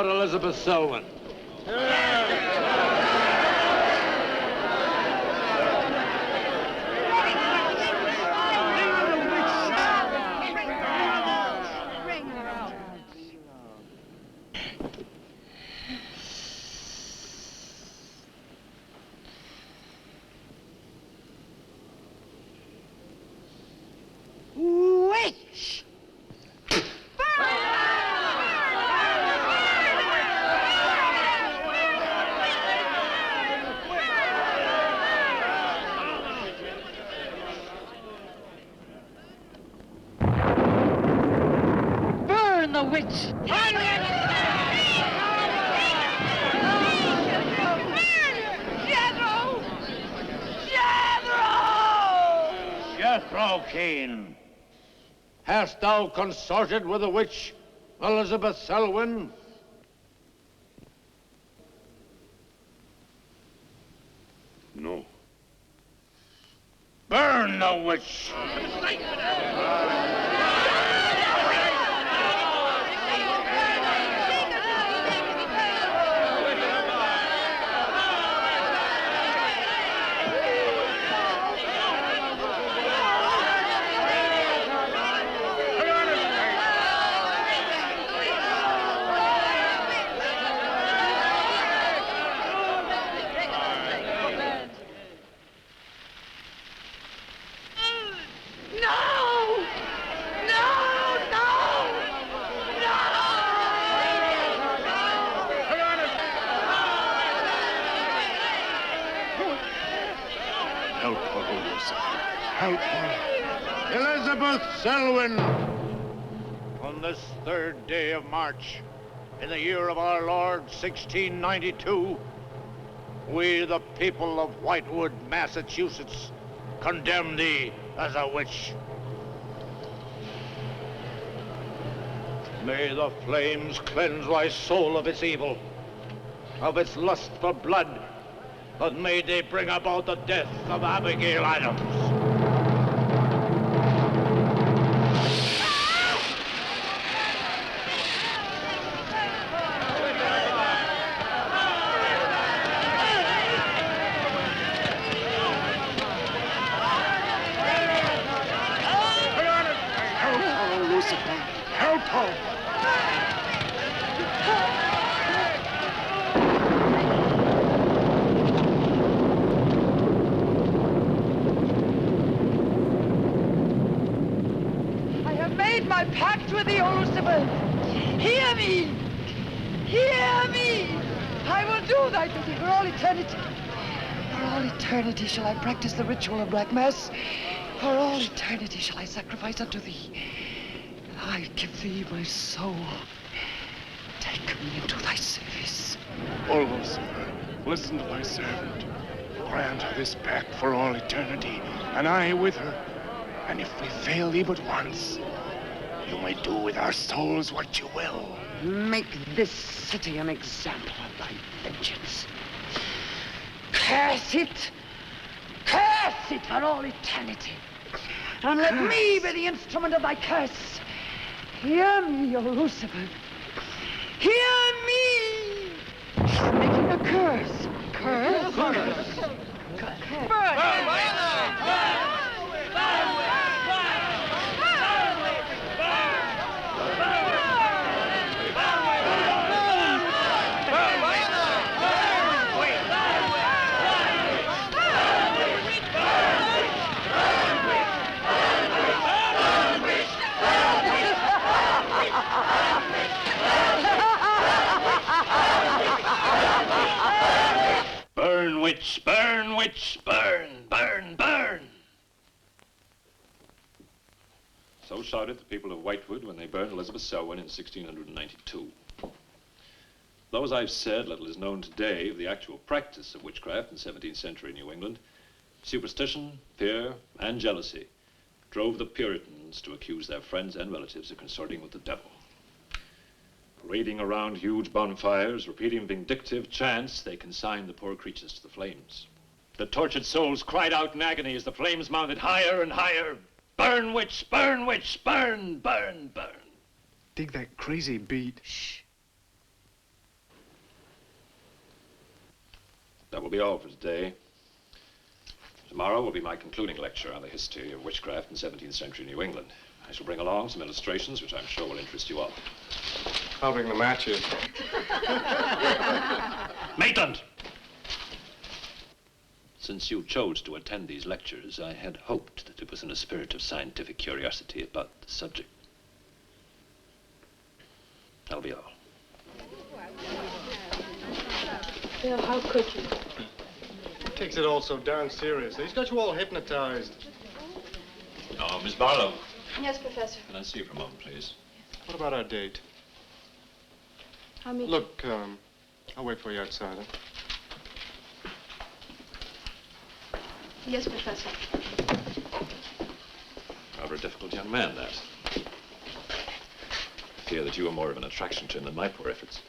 about Elizabeth Selwyn? Witch! Burn the witch! Jethro Keen, hast thou consorted with the witch Elizabeth Selwyn? No. Burn the witch! Help her, O Lucifer. Help her. Elizabeth Selwyn, on this 3rd day of March, in the year of our Lord, 1692, we, the people of Whitewood, Massachusetts, condemn thee as a witch. May the flames cleanse thy soul of its evil, of its lust for blood, but may they bring about the death of Abigail Adams. Help her, O Lucifer. Help her. My pact with thee, O Lucifer. Hear me! Hear me! I will do thy bidding for all eternity. For all eternity shall I practice the ritual of Black Mass. For all eternity shall I sacrifice unto thee. I give thee my soul. Take me into thy service. O Lucifer, listen to thy servant. Grant her this pact for all eternity, and I with her. And if we fail thee but once, you may do with our souls what you will. Make this city an example of thy vengeance. Curse it! Curse it for all eternity! And let me be the instrument of thy curse. Hear me, O Lucifer. Hear me! Making a curse. Curse? Burn! Burn, witch, burn, witch, burn, burn, burn. So shouted the people of Whitewood when they burned Elizabeth Selwyn in 1692. Though, as I've said, little is known today of the actual practice of witchcraft in 17th century New England, superstition, fear, and jealousy drove the Puritans to accuse their friends and relatives of consorting with the devil. Parading around huge bonfires, repeating vindictive chants, they consigned the poor creatures to the flames. The tortured souls cried out in agony as the flames mounted higher and higher. Burn, witch, burn, witch, burn, burn, burn. Dig that crazy beat. Shh. That will be all for today. Tomorrow will be my concluding lecture on the history of witchcraft in 17th century New England. I shall bring along some illustrations which I'm sure will interest you all. I'll bring the matches. Maitland! Since you chose to attend these lectures, I had hoped that it was in a spirit of scientific curiosity about the subject. That'll be all. Bill, how could you? He takes it all so darn seriously. He's got you all hypnotized. Oh, Miss Barlow. Yes, Professor. Can I see you for a moment, please? What about our date? I'll meet Look, I'll wait for you outside. Huh? you. Yes, Professor. Rather a difficult young man, that. I fear that you are more of an attraction to him than my poor efforts.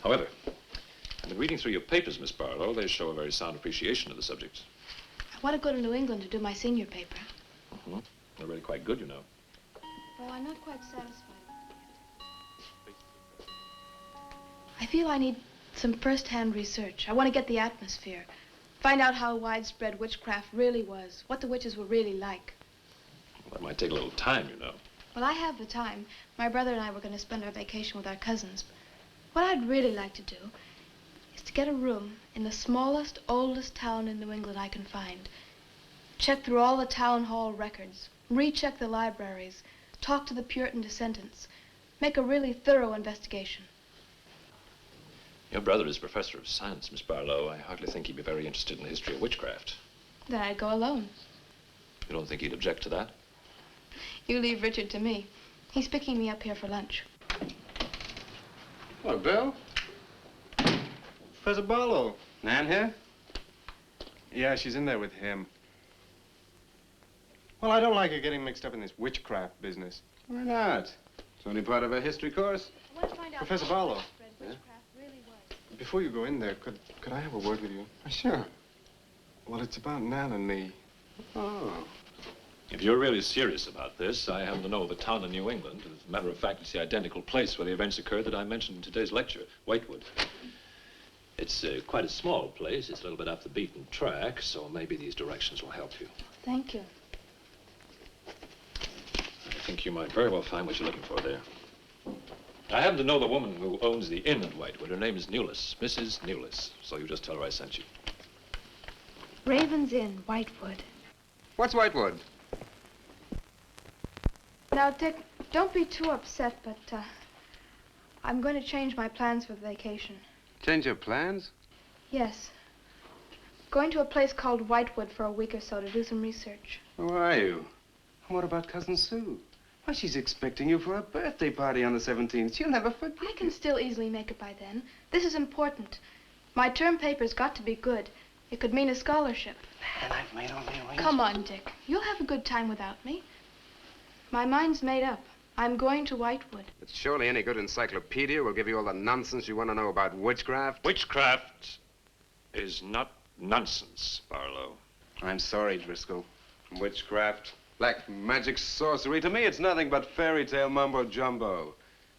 However, I've been reading through your papers, Miss Barlow. They show a very sound appreciation of the subject. I want to go to New England to do my senior paper. Mm-hmm. They're really quite good, you know. Well, I'm not quite satisfied. I feel I need some first-hand research. I want to get the atmosphere. Find out how widespread witchcraft really was, what the witches were really like. Well, that might take a little time, you know. Well, I have the time. My brother and I were going to spend our vacation with our cousins. What I'd really like to do is to get a room in the smallest, oldest town in New England I can find. Check through all the town hall records, recheck the libraries, talk to the Puritan descendants, make a really thorough investigation. Your brother is professor of science, Miss Barlow. I hardly think he'd be very interested in the history of witchcraft. Then I'd go alone. You don't think he'd object to that? You leave Richard to me. He's picking me up here for lunch. Hello, Bill. Professor Barlow. Nan here? Yeah, she's in there with him. Well, I don't like her getting mixed up in this witchcraft business. Why not? It's only part of a history course. I want to find out Professor how Barlow. widespread witchcraft really was. Before you go in there, could I have a word with you? Sure. Well, it's about Nan and me. Oh. If you're really serious about this, I happen to know of a town in New England. As a matter of fact, it's the identical place where the events occurred that I mentioned in today's lecture, Whitewood. It's quite a small place. It's a little bit off the beaten track, so maybe these directions will help you. Thank you. I think you might very well find what you're looking for there. I happen to know the woman who owns the inn at Whitewood. Her name is Newless, Mrs. Newless. So you just tell her I sent you. Raven's Inn, Whitewood. What's Whitewood? Now, Dick, don't be too upset, but I'm going to change my plans for the vacation. Change your plans? Yes. Going to a place called Whitewood for a week or so to do some research. Who are you? And what about Cousin Sue? Why, she's expecting you for a birthday party on the 17th. She'll never forget. I can still easily make it by then. This is important. My term paper's got to be good. It could mean a scholarship. And I've made all the arrangements. Come on, Dick. You'll have a good time without me. My mind's made up. I'm going to Whitewood. But surely any good encyclopedia will give you all the nonsense you want to know about witchcraft. Witchcraft is not nonsense, Barlow. I'm sorry, Driscoll. Witchcraft, black magic, sorcery. To me, it's nothing but fairy tale mumbo-jumbo.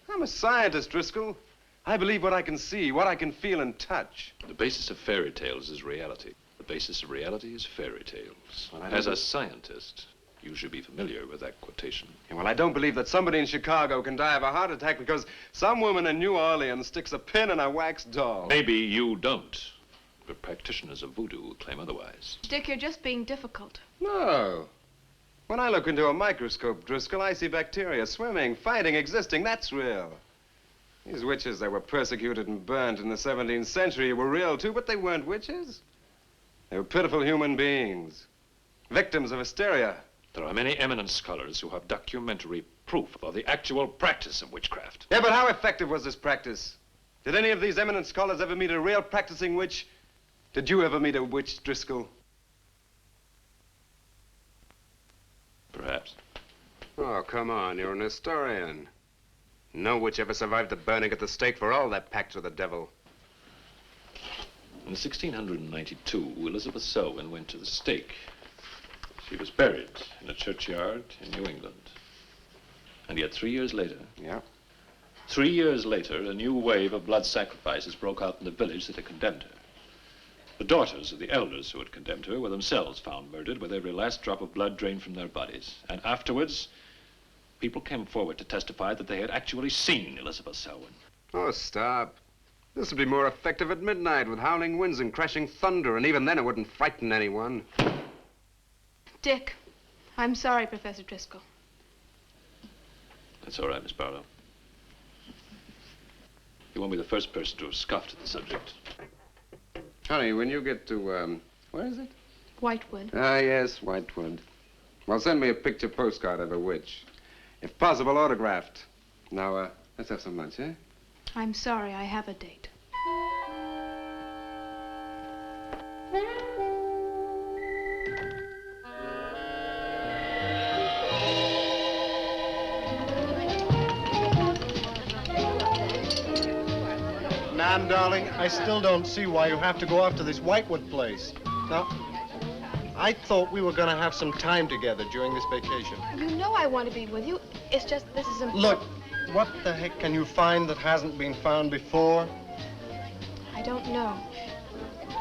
I'm a scientist, Driscoll. I believe what I can see, what I can feel and touch. The basis of fairy tales is reality. The basis of reality is fairy tales. Well, I don't As a scientist, you should be familiar with that quotation. Yeah, well, I don't believe that somebody in Chicago can die of a heart attack because some woman in New Orleans sticks a pin in a wax doll. Maybe you don't, but practitioners of voodoo will claim otherwise. Dick, you're just being difficult. No. When I look into a microscope, Driscoll, I see bacteria swimming, fighting, existing. That's real. These witches that were persecuted and burned in the 17th century were real, too, but they weren't witches. They were pitiful human beings, victims of hysteria. There are many eminent scholars who have documentary proof of the actual practice of witchcraft. Yeah, but how effective was this practice? Did any of these eminent scholars ever meet a real practicing witch? Did you ever meet a witch, Driscoll? Perhaps. Oh, come on, you're an historian. No witch ever survived the burning at the stake for all that pact with the devil. In 1692, Elizabeth Selwyn went to the stake. She was buried in a churchyard in New England. And yet 3 years later... Yeah? 3 years later, a new wave of blood sacrifices broke out in the village that had condemned her. The daughters of the elders who had condemned her were themselves found murdered with every last drop of blood drained from their bodies. And afterwards, people came forward to testify that they had actually seen Elizabeth Selwyn. Oh, stop. This would be more effective at midnight with howling winds and crashing thunder, and even then it wouldn't frighten anyone. Dick, I'm sorry, Professor Driscoll. That's all right, Miss Barlow. You won't be the first person to have scoffed at the subject. Honey, when you get to, where is it? Whitewood. Ah, yes, Whitewood. Well, send me a picture postcard of a witch. If possible, autographed. Now, let's have some lunch, eh? I'm sorry, I have a date. Nan, darling, I still don't see why you have to go off to this Whitewood place. Now, I thought we were going to have some time together during this vacation. You know I want to be with you. It's just this is important. Look, what the heck can you find that hasn't been found before? I don't know.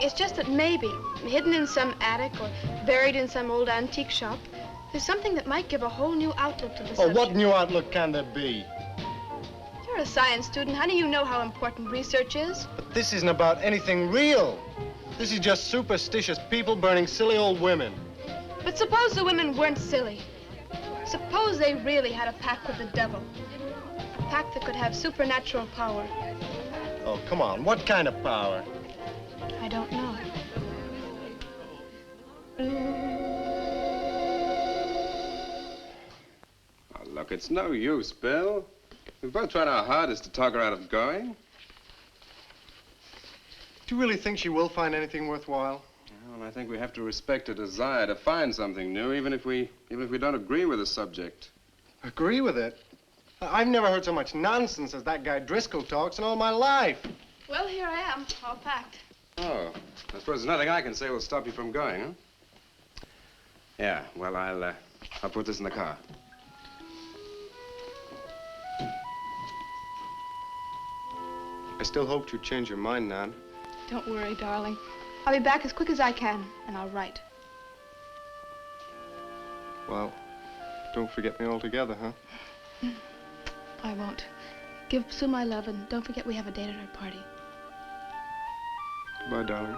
It's just that maybe, hidden in some attic or buried in some old antique shop, there's something that might give a whole new outlook to the subject. What new outlook can there be? You're a science student, honey. You know how important research is. But this isn't about anything real. This is just superstitious people burning silly old women. But suppose the women weren't silly. Suppose they really had a pact with the devil. A pact that could have supernatural power. Oh, come on. What kind of power? I don't know. Oh, look, it's no use, Bill. We've both tried our hardest to talk her out of going. Do you really think she will find anything worthwhile? Well, I think we have to respect her desire to find something new, even if we don't agree with the subject. Agree with it? I've never heard so much nonsense as that guy Driscoll talks in all my life. Well, here I am, all packed. Oh, I suppose there's nothing I can say will stop you from going, huh? Yeah, well, I'll put this in the car. I still hoped you'd change your mind, Nan. Don't worry, darling. I'll be back as quick as I can, and I'll write. Well, don't forget me altogether, huh? I won't. Give Sue my love, and don't forget we have a date at our party. Goodbye, darling.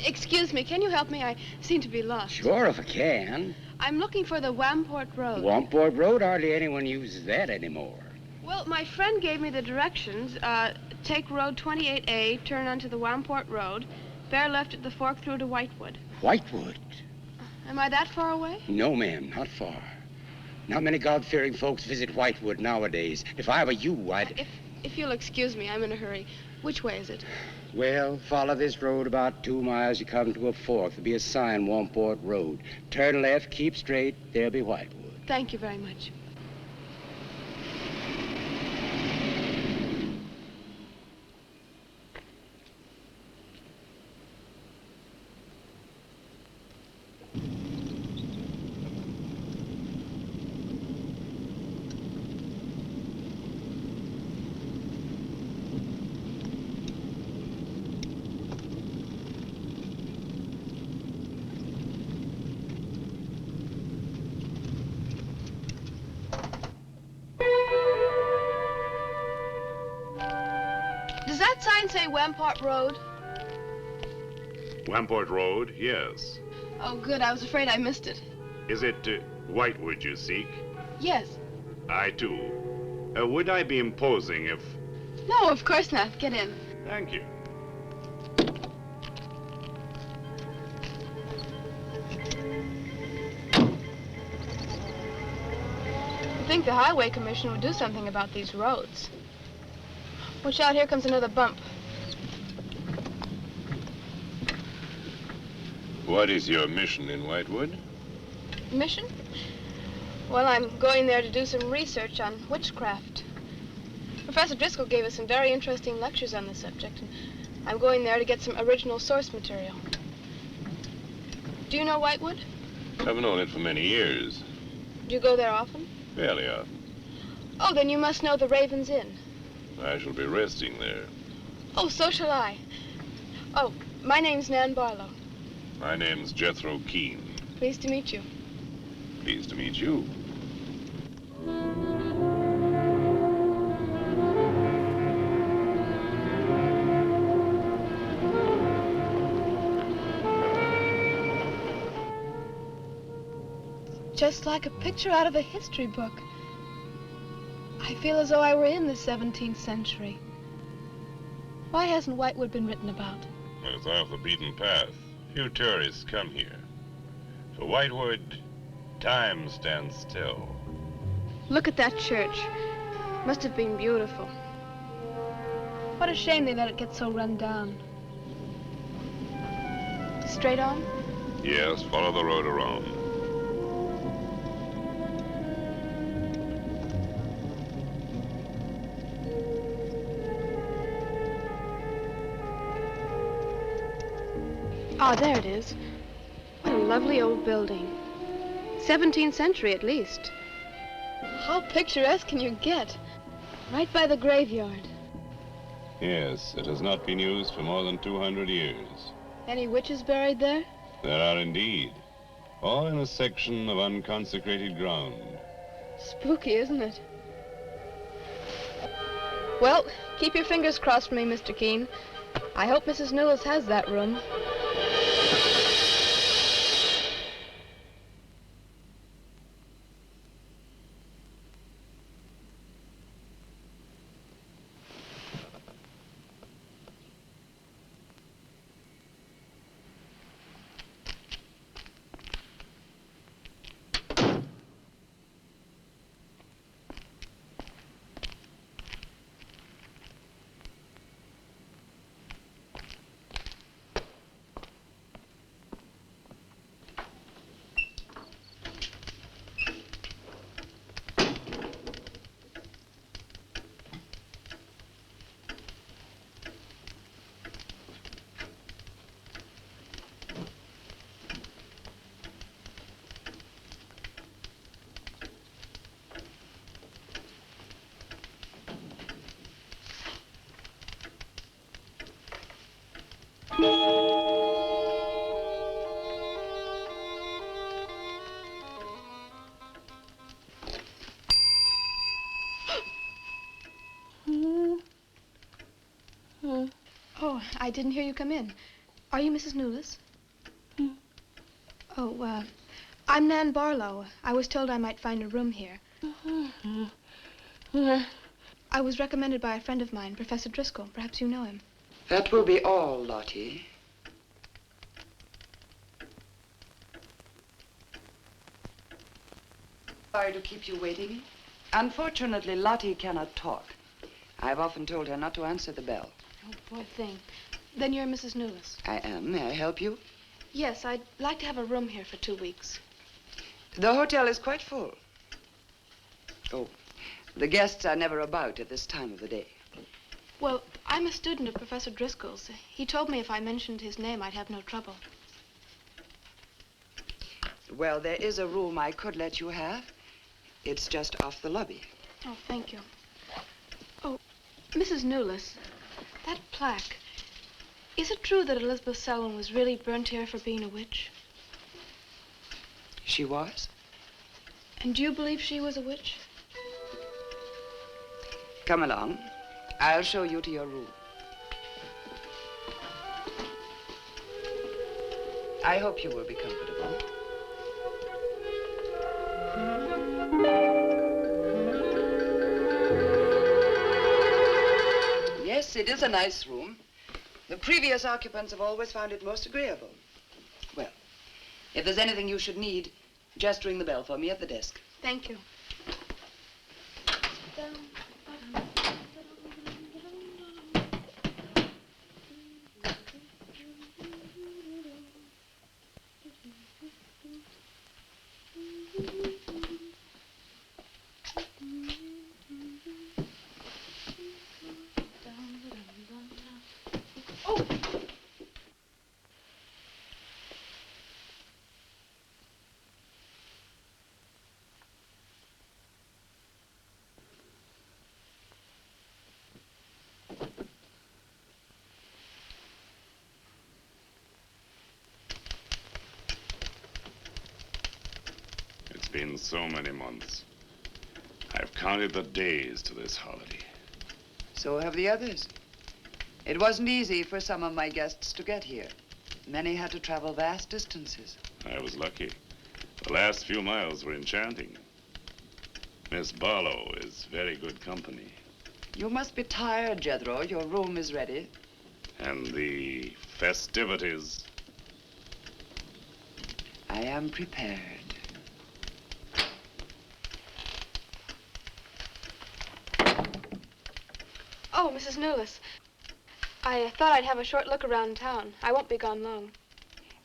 Excuse me, can you help me? I seem to be lost. Sure, if I can. I'm looking for the Wamport Road. Wamport Road, hardly anyone uses that anymore. Well, my friend gave me the directions. Take Road 28A, turn onto the Wamport Road, bear left at the fork through to Whitewood. Whitewood? Am I that far away? No, ma'am, not far. Not many God-fearing folks visit Whitewood nowadays. If I were you, I'd... If you'll excuse me, I'm in a hurry. Which way is it? Well, follow this road about 2 miles. You come to a fork. There'll be a sign, Wamport Road. Turn left, keep straight. There'll be Whitewood. Thank you very much. Does that sign say Wamport Road? Wamport Road, yes. Oh, good. I was afraid I missed it. Is it Whitewood you seek? Yes. I, too. Would I be imposing if... No, of course not. Get in. Thank you. I think the Highway Commission would do something about these roads. Watch out, here comes another bump. What is your mission in Whitewood? Mission? Well, I'm going there to do some research on witchcraft. Professor Driscoll gave us some very interesting lectures on the subject, and I'm going there to get some original source material. Do you know Whitewood? I've known it for many years. Do you go there often? Fairly often. Oh, then you must know the Raven's Inn. I shall be resting there. Oh, so shall I. Oh, my name's Nan Barlow. My name's Jethro Keene. Pleased to meet you. Pleased to meet you. Just like a picture out of a history book. I feel as though I were in the 17th century. Why hasn't Whitewood been written about? It's off the beaten path. Few tourists come here. For Whitewood, time stands still. Look at that church. Must have been beautiful. What a shame they let it get so run down. Straight on? Yes, follow the road around. Ah, there it is. What a lovely old building. 17th century at least. How picturesque can you get? Right by the graveyard. Yes, it has not been used for more than 200 years. Any witches buried there? There are indeed. All in a section of unconsecrated ground. Spooky, isn't it? Well, keep your fingers crossed for me, Mr. Keene. I hope Mrs. Newlis has that room. Oh, I didn't hear you come in. Are you Mrs. Newlis? Oh, I'm Nan Barlow. I was told I might find a room here. I was recommended by a friend of mine, Professor Driscoll. Perhaps you know him. That will be all, Lottie. Sorry to keep you waiting. Unfortunately, Lottie cannot talk. I've often told her not to answer the bell. Oh, poor thing. Then you're Mrs. Newlis. I am. May I help you? Yes, I'd like to have a room here for 2 weeks. The hotel is quite full. Oh, the guests are never about at this time of the day. Well, I'm a student of Professor Driscoll's. He told me if I mentioned his name, I'd have no trouble. Well, there is a room I could let you have. It's just off the lobby. Oh, thank you. Oh, Mrs. Newlis, that plaque. Is it true that Elizabeth Selwyn was really burnt here for being a witch? She was? And do you believe she was a witch? Come along. I'll show you to your room. I hope you will be comfortable. Yes, it is a nice room. The previous occupants have always found it most agreeable. Well, if there's anything you should need, just ring the bell for me at the desk. Thank you. so many months. I've counted the days to this holiday. So have the others. It wasn't easy for some of my guests to get here. Many had to travel vast distances. I was lucky. The last few miles were enchanting. Miss Barlow is very good company. You must be tired, Jethro. Your room is ready. And the festivities. I am prepared. Oh, Mrs. Newless. I thought I'd have a short look around town. I won't be gone long.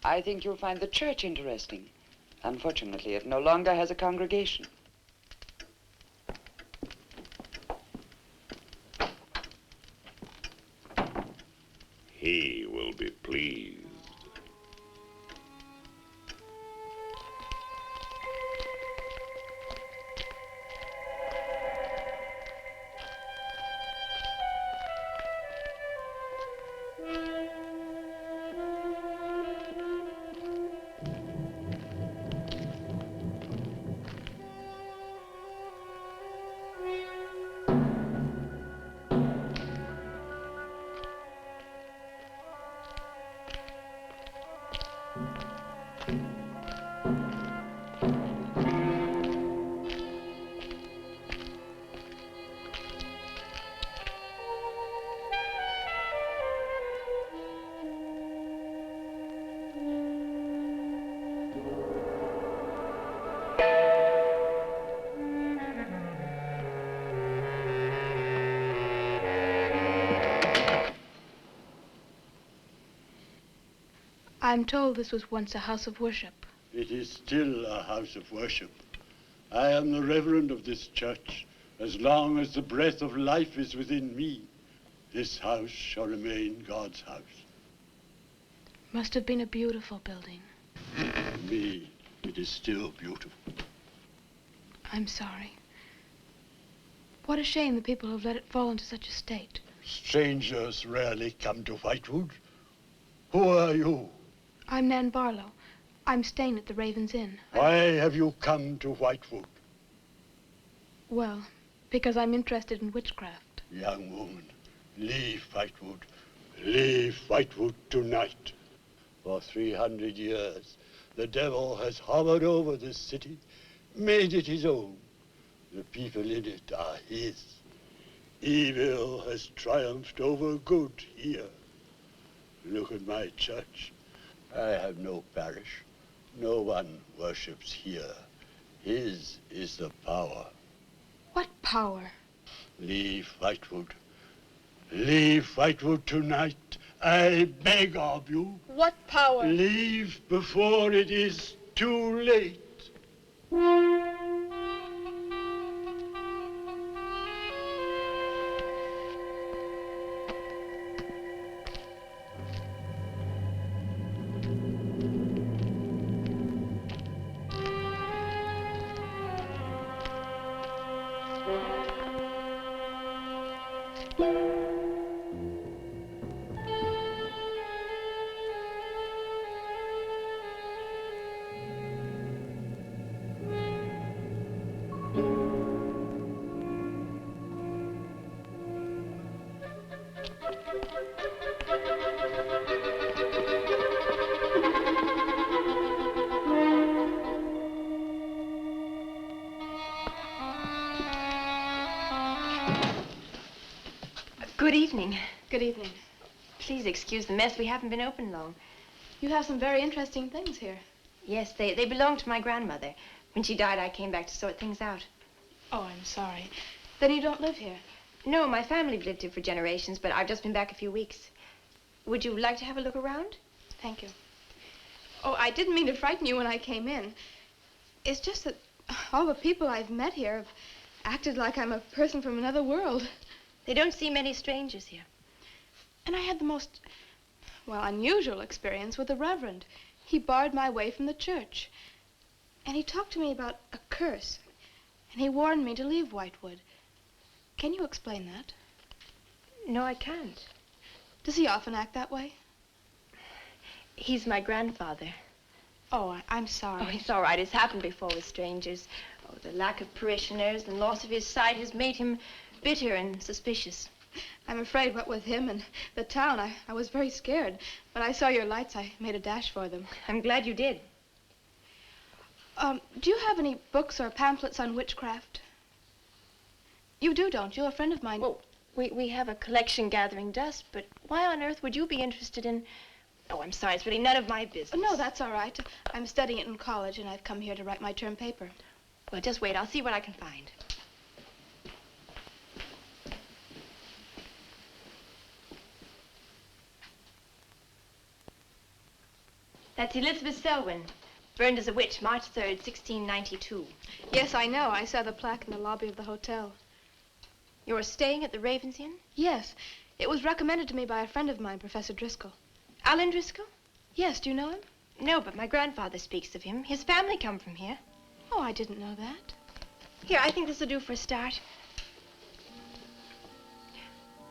I think you'll find the church interesting. Unfortunately, it no longer has a congregation. He will be pleased. I'm told this was once a house of worship. It is still a house of worship. I am the reverend of this church. As long as the breath of life is within me, this house shall remain God's house. Must have been a beautiful building. For me, it is still beautiful. I'm sorry. What a shame the people have let it fall into such a state. Strangers rarely come to Whitewood. Who are you? I'm Nan Barlow. I'm staying at the Raven's Inn. Why have you come to Whitewood? Well, because I'm interested in witchcraft. Young woman, leave Whitewood. Leave Whitewood tonight. For 300 years, the devil has hovered over this city, made it his own. The people in it are his. Evil has triumphed over good here. Look at my church. I have no parish. No one worships here. His is the power. What power? Leave Whitewood. Leave Whitewood tonight. I beg of you. What power? Leave before it is too late. Good evening. Good evening. Please excuse the mess. We haven't been open long. You have some very interesting things here. Yes, they belonged to my grandmother. When she died, I came back to sort things out. Oh, I'm sorry. Then you don't live here? No, my family lived here for generations, but I've just been back a few weeks. Would you like to have a look around? Thank you. Oh, I didn't mean to frighten you when I came in. It's just that all the people I've met here have acted like I'm a person from another world. They don't see many strangers here. And I had the most, well, unusual experience with the Reverend. He barred my way from the church. And he talked to me about a curse. And he warned me to leave Whitewood. Can you explain that? No, I can't. Does he often act that way? He's my grandfather. Oh, I'm sorry. Oh, it's all right. It's happened before with strangers. Oh, the lack of parishioners and loss of his sight has made him bitter and suspicious. I'm afraid what with him and the town, I was very scared. When I saw your lights, I made a dash for them. I'm glad you did. Do you have any books or pamphlets on witchcraft? You do, don't you? A friend of mine... Well, we have a collection gathering dust, but why on earth would you be interested in... Oh, I'm sorry. It's really none of my business. No, that's all right. I'm studying it in college, and I've come here to write my term paper. Well, just wait. I'll see what I can find. That's Elizabeth Selwyn, burned as a witch, March 3rd, 1692. Yes, I know. I saw the plaque in the lobby of the hotel. You're staying at the Ravens Inn? Yes. It was recommended to me by a friend of mine, Professor Driscoll. Alan Driscoll? Yes, do you know him? No, but my grandfather speaks of him. His family come from here. Oh, I didn't know that. Here, I think this will do for a start.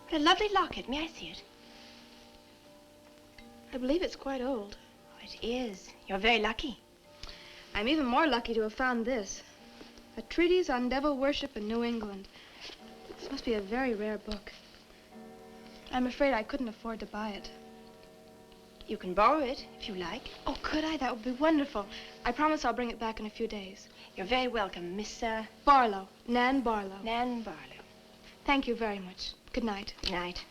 What a lovely locket. May I see it? I believe it's quite old. Oh, it is. You're very lucky. I'm even more lucky to have found this. A treatise on devil worship in New England. This must be a very rare book. I'm afraid I couldn't afford to buy it. You can borrow it, if you like. Oh, could I? That would be wonderful. I promise I'll bring it back in a few days. You're very welcome, Miss, Barlow. Nan Barlow. Nan Barlow. Thank you very much. Good night. Good night.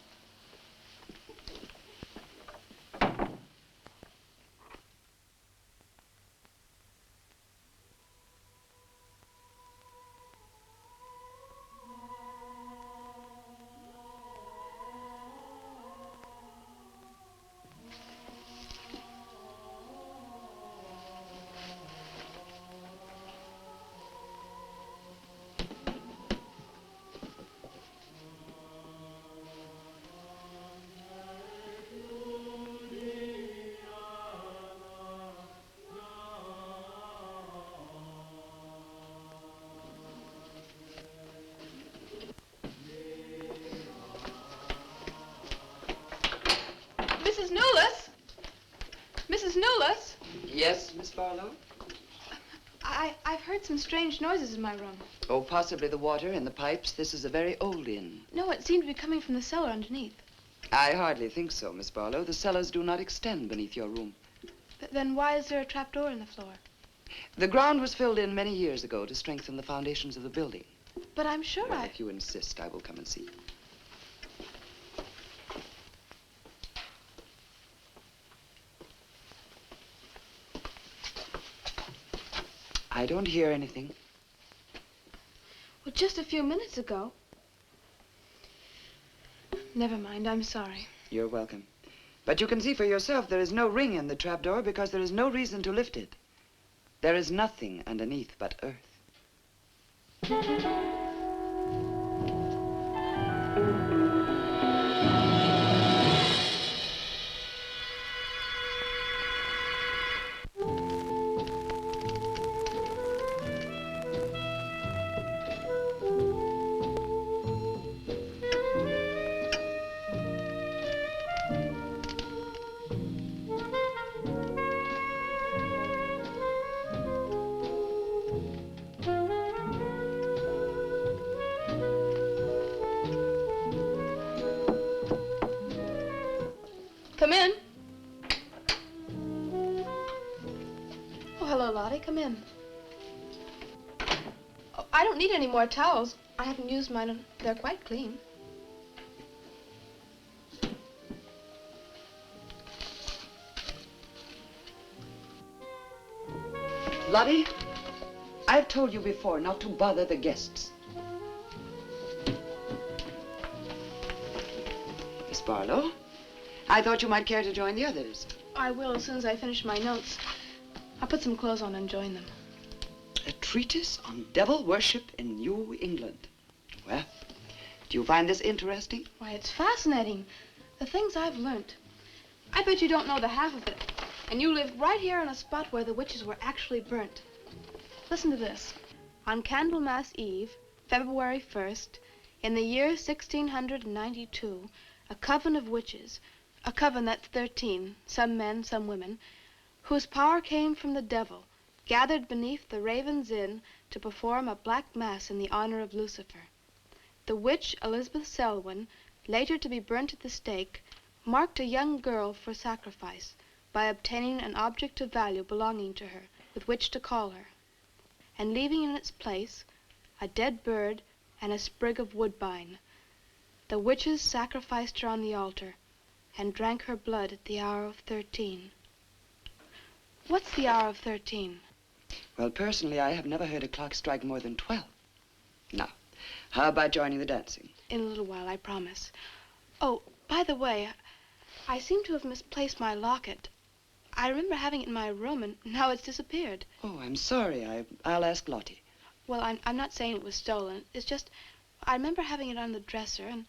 Mrs. Newless? Mrs. Newless? Yes, Miss Barlow? I've heard some strange noises in my room. Oh, possibly the water in the pipes. This is a very old inn. No, it seemed to be coming from the cellar underneath. I hardly think so, Miss Barlow. The cellars do not extend beneath your room. Then why is there a trapdoor in the floor? The ground was filled in many years ago to strengthen the foundations of the building. But I'm sure Well, if you insist, I will come and see. I don't hear anything. Well, just a few minutes ago. Never mind, I'm sorry. You're welcome. But you can see for yourself there is no ring in the trapdoor because there is no reason to lift it. There is nothing underneath but earth. Come in. Oh, hello, Lottie. Come in. Oh, I don't need any more towels. I haven't used mine, and they're quite clean. Lottie, I've told you before not to bother the guests. Miss Barlow, I thought you might care to join the others. I will as soon as I finish my notes. I'll put some clothes on and join them. A treatise on devil worship in New England. Well, do you find this interesting? Why, it's fascinating. The things I've learned. I bet you don't know the half of it. And you live right here on a spot where the witches were actually burnt. Listen to this. On Candlemas Eve, February 1st, in the year 1692, a coven of witches, a coven that's 13, some men, some women, whose power came from the devil, gathered beneath the Raven's Inn to perform a black mass in the honor of Lucifer. The witch Elizabeth Selwyn, later to be burnt at the stake, marked a young girl for sacrifice by obtaining an object of value belonging to her with which to call her, and leaving in its place a dead bird and a sprig of woodbine. The witches sacrificed her on the altar and drank her blood at the hour of 13. What's the hour of 13? Well, personally, I have never heard a clock strike more than 12. Now, how about joining the dancing? In a little while, I promise. Oh, by the way, I seem to have misplaced my locket. I remember having it in my room, and now it's disappeared. Oh, I'm sorry. I'll ask Lottie. Well, I'm not saying it was stolen. It's just, I remember having it on the dresser, and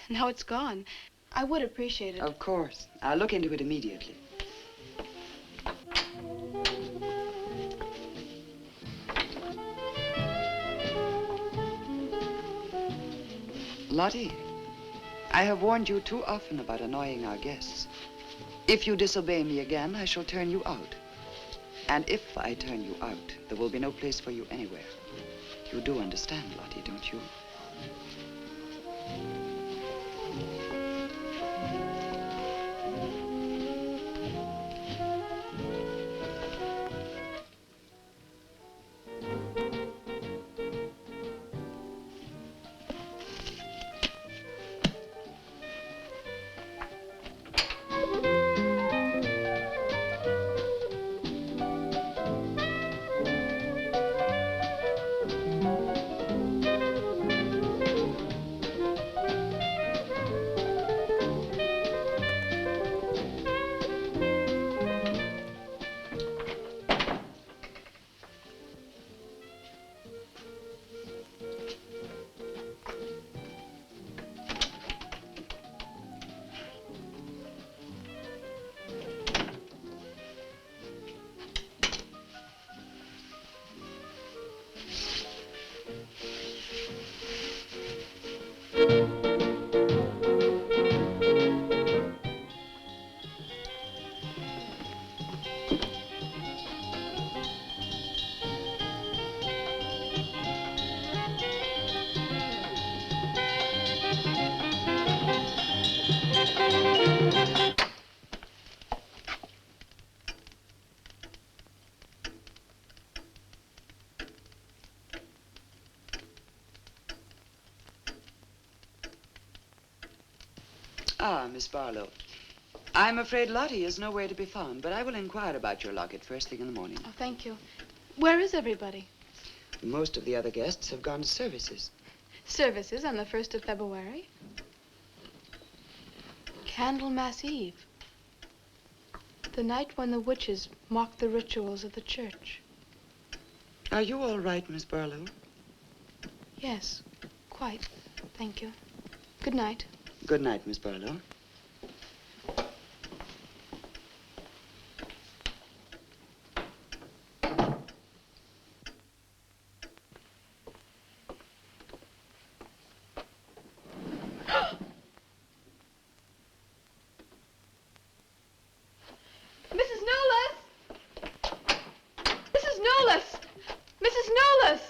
now it's gone. I would appreciate it. Of course. I'll look into it immediately. Lottie, I have warned you too often about annoying our guests. If you disobey me again, I shall turn you out. And if I turn you out, there will be no place for you anywhere. You do understand, Lottie, don't you? Ah, Miss Barlow. I'm afraid Lottie is nowhere to be found, but I will inquire about your locket first thing in the morning. Oh, thank you. Where is everybody? Most of the other guests have gone to services. Services on the 1st of February? Candlemas Eve. The night when the witches mocked the rituals of the church. Are you all right, Miss Barlow? Yes, quite. Thank you. Good night. Good night, Miss Barlow. Mrs. Nolas! Mrs. Nolas! Mrs. Nolas!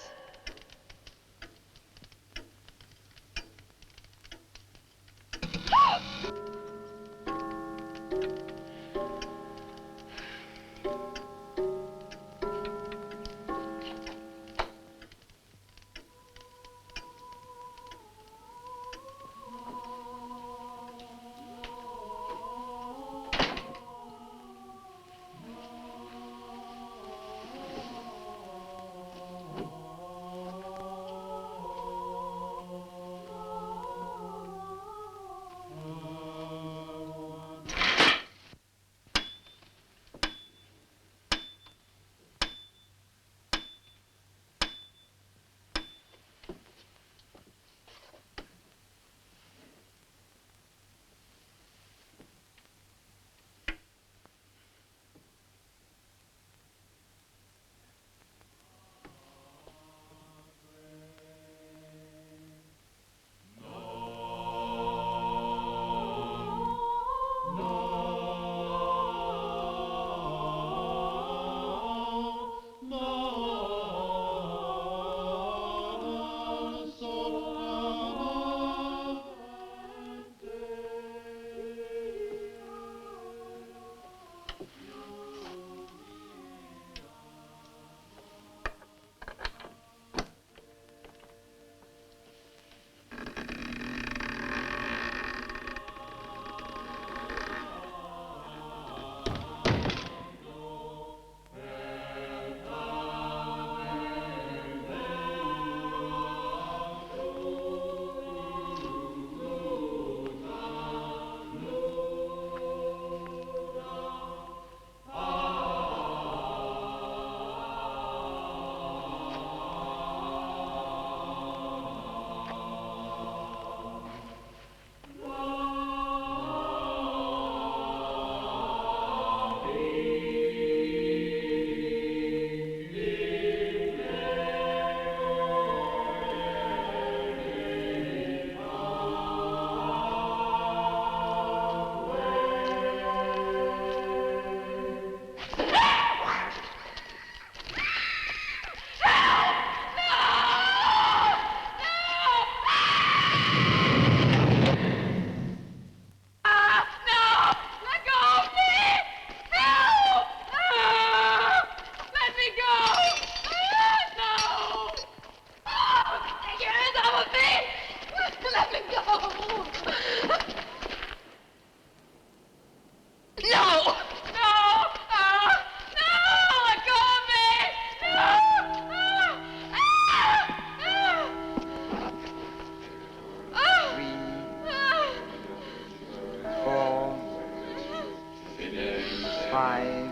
5,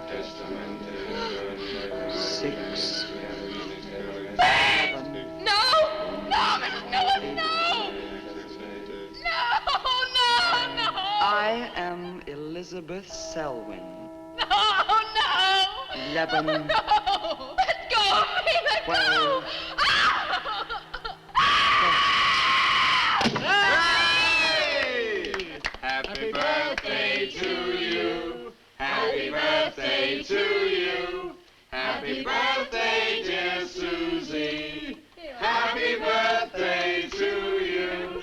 6, 7. No! No, Mrs. Newell, no! No, no, no! I am Elizabeth Selwyn. No, no! 11. No! Let go of me! Let 12. go! Happy birthday to you. Happy birthday to you. Happy birthday, dear Susie. Happy birthday to you.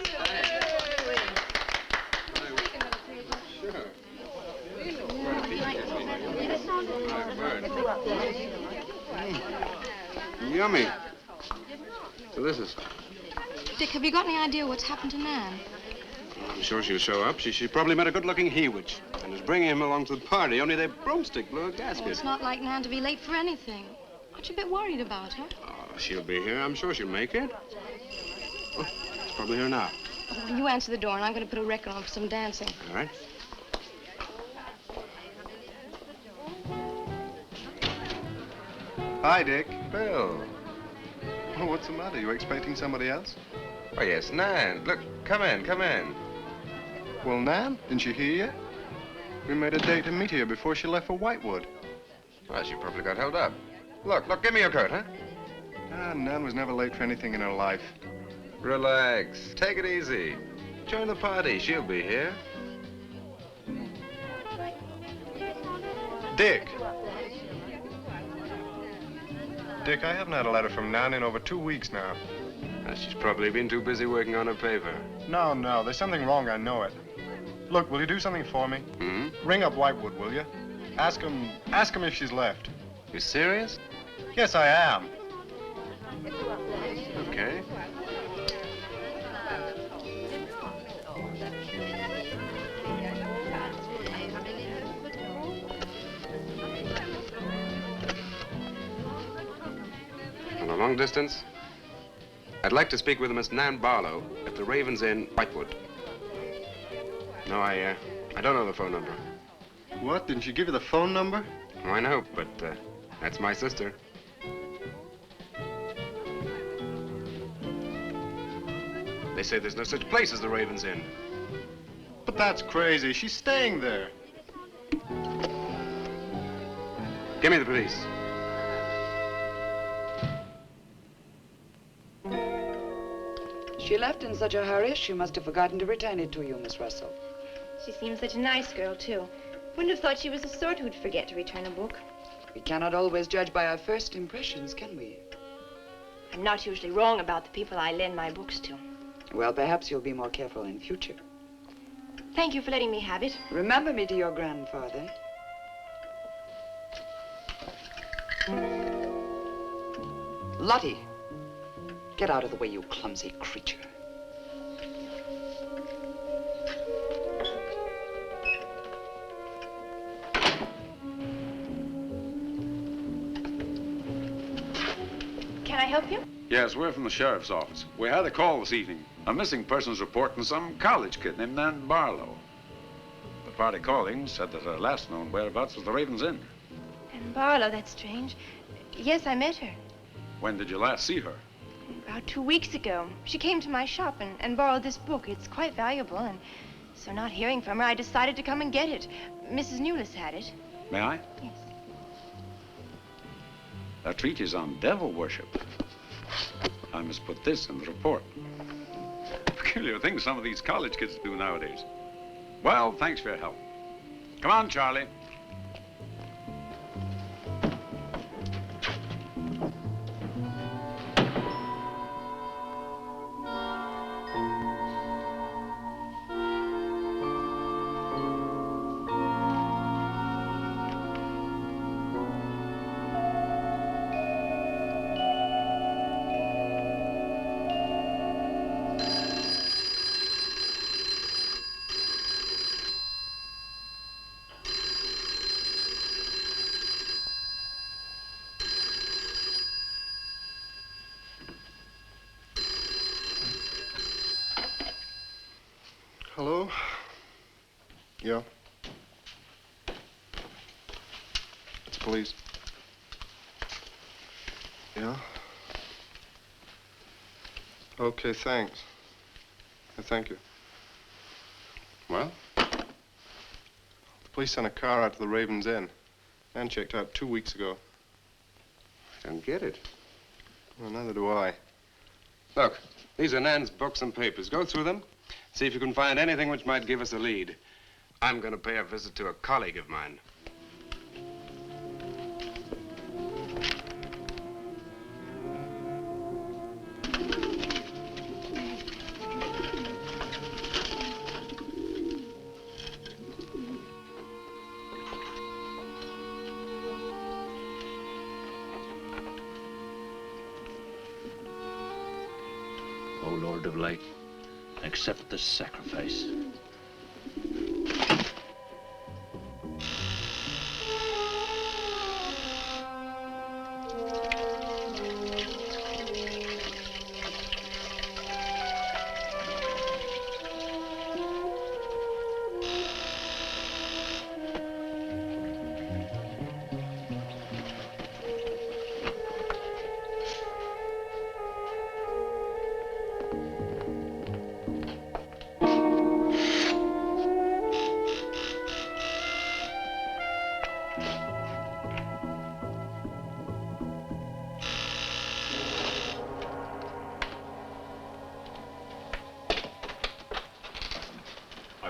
Yummy. Delicious. Dick, have you got any idea what's happened to Nan? I'm sure she'll show up. She probably met a good-looking he-witch and is bringing him along to the party, only their broomstick blew a gasket. Well, it's not like Nan to be late for anything. Aren't you a bit worried about her? Oh, she'll be here. I'm sure she'll make it. Oh, it's probably here now. Well, you answer the door, and I'm going to put a record on for some dancing. All right. Hi, Dick. Bill. Oh, what's the matter? You expecting somebody else? Oh, yes, Nan. Look, come in, come in. Well, Nan, didn't she hear you? We made a date to meet here before she left for Whitewood. Well, she probably got held up. Look, give me your coat, huh? Ah, Nan was never late for anything in her life. Relax. Take it easy. Join the party. She'll be here. Dick. Dick, I haven't had a letter from Nan in over 2 weeks now. She's probably been too busy working on her paper. No, there's something wrong, I know it. Look, will you do something for me? Hmm? Ring up Whitewood, will you? Ask him if she's left. You serious? Yes, I am. Okay. On a long distance, I'd like to speak with Miss Nan Barlow at the Raven's Inn, Whitewood. No, I don't know the phone number. What? Didn't she give you the phone number? Oh, I know, but that's my sister. They say there's no such place as the Raven's Inn. But that's crazy. She's staying there. Give me the police. She left in such a hurry, she must have forgotten to return it to you, Miss Russell. She seems such a nice girl, too. Wouldn't have thought she was the sort who'd forget to return a book. We cannot always judge by our first impressions, can we? I'm not usually wrong about the people I lend my books to. Well, perhaps you'll be more careful in future. Thank you for letting me have it. Remember me to your grandfather. Lottie, get out of the way, you clumsy creature. Can I help you? Yes, we're from the sheriff's office. We had a call this evening. A missing persons report from some college kid named Nan Barlow. The party calling said that her last known whereabouts was the Raven's Inn. And Barlow, that's strange. Yes, I met her. When did you last see her? About 2 weeks ago. She came to my shop and borrowed this book. It's quite valuable, and so not hearing from her, I decided to come and get it. Mrs. Newless had it. May I? Yes. That treatise on devil worship. I must put this in the report. Peculiar things some of these college kids do nowadays. Well, thanks for your help. Come on, Charlie. Hello? Yeah. police. Yeah? Okay, thanks. Thank you. Well? The police sent a car out to the Raven's Inn. Nan checked out 2 weeks ago. I don't get it. Well, neither do I. Look, these are Nan's books and papers. Go through them. See if you can find anything which might give us a lead. I'm going to pay a visit to a colleague of mine. O Lord of Light, accept this sacrifice.